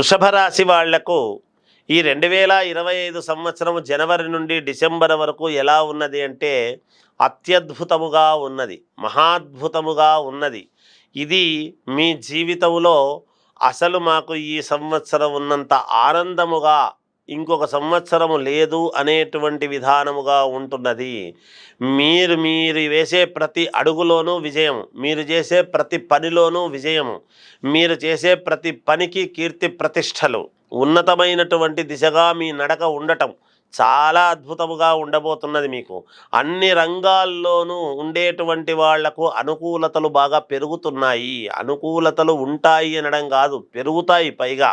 వృషభ రాశి వాళ్లకు ఈ 2025 సంవత్సరం జనవరి నుండి డిసెంబర్ వరకు ఎలా ఉన్నది అంటే అత్యద్భుతముగా ఉన్నది, మహాద్భుతముగా ఉన్నది. ఇది మీ జీవితంలో అసలు మాకు ఈ సంవత్సరం ఉన్నంత ఆనందముగా ఇంకొక సంవత్సరము లేదు అనేటువంటి విధానముగా ఉంటున్నది. మీరు వేసే ప్రతి అడుగులోనూ విజయం, మీరు చేసే ప్రతి పనిలోనూ విజయము, మీరు చేసే ప్రతి పనికి కీర్తి ప్రతిష్టలు, ఉన్నతమైనటువంటి దిశగా మీ నడక ఉండటం చాలా అద్భుతముగా ఉండబోతున్నది. మీకు అన్ని రంగాల్లోనూ ఉండేటువంటి వాళ్లకు అనుకూలతలు బాగా పెరుగుతున్నాయి. అనుకూలతలు ఉంటాయి అనడం కాదు, పెరుగుతాయి. పైగా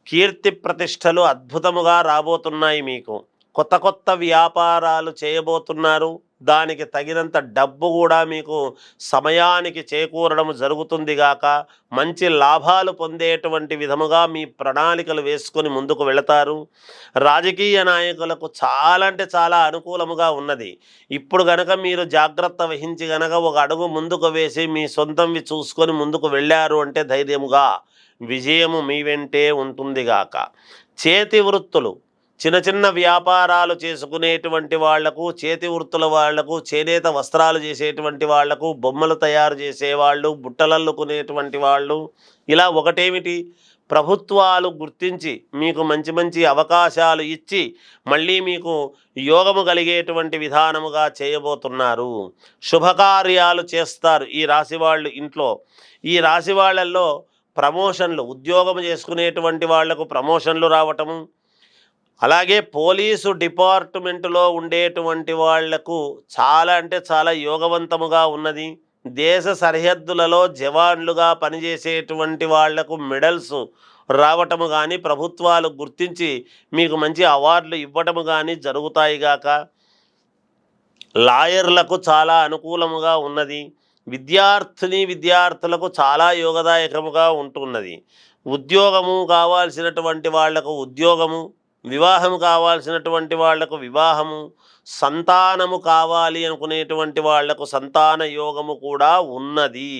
కీర్తి ప్రతిష్టలు అద్భుతముగా రాబోతున్నాయి. మీకు కొత్త కొత్త వ్యాపారాలు చేయబోతున్నారు. దానికి తగినంత డబ్బు కూడా మీకు సమయానికి చేకూరడం జరుగుతుంది గాక మంచి లాభాలు పొందేటువంటి విధముగా మీ ప్రణాళికలు వేసుకొని ముందుకు వెళతారు. రాజకీయ నాయకులకు చాలా అంటే చాలా అనుకూలముగా ఉన్నది. ఇప్పుడు గనక మీరు జాగ్రత్త వహించి గనక ఒక అడుగు ముందుకు వేసి మీ సొంతంవి చూసుకొని ముందుకు వెళ్ళారు అంటే ధైర్యముగా విజయము మీ వెంటే ఉంటుంది గాక. చేతి వృత్తులు, చిన్న చిన్న వ్యాపారాలు చేసుకునేటువంటి వాళ్లకు, చేతి వృత్తుల వాళ్లకు, చేనేత వస్త్రాలు చేసేటువంటి వాళ్లకు, బొమ్మలు తయారు చేసేవాళ్ళు, బుట్టలల్లుకునేటువంటి వాళ్ళు, ఇలా ఒకటేమిటి ప్రభుత్వాలు గుర్తించి మీకు మంచి మంచి అవకాశాలు ఇచ్చి మళ్ళీ మీకు యోగము కలిగేటువంటి విధానముగా చేయబోతున్నారు. శుభకార్యాలు చేస్తారు ఈ రాశి వాళ్ళు ఇంట్లో. ఈ రాశి వాళ్ళల్లో ప్రమోషన్లు, ఉద్యోగం చేసుకునేటువంటి వాళ్లకు ప్రమోషన్లు రావటము, అలాగే పోలీసు డిపార్ట్మెంటులో ఉండేటువంటి వాళ్లకు చాలా అంటే చాలా యోగవంతముగా ఉన్నది. దేశ సరిహద్దులలో జవాన్లుగా పనిచేసేటువంటి వాళ్లకు మెడల్స్ రావటము కానీ, ప్రభుత్వాలు గుర్తించి మీకు మంచి అవార్డులు ఇవ్వటము కానీ జరుగుతాయి గాక. లాయర్లకు చాలా అనుకూలముగా ఉన్నది. విద్యార్థులకు చాలా యోగదాయకముగా ఉంటున్నది. ఉద్యోగము కావాల్సినటువంటి వాళ్లకు ఉద్యోగము, వివాహము కావాల్సినటువంటి వాళ్లకు వివాహము, సంతానము కావాలి అనుకునేటువంటి వాళ్లకు సంతాన యోగము కూడా ఉన్నది.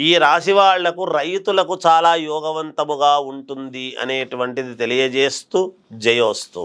ఈ రాశి వాళ్లకు రైతులకు చాలా యోగవంతముగా ఉంటుంది అనేటువంటిది తెలియజేస్తూ జయోస్తు.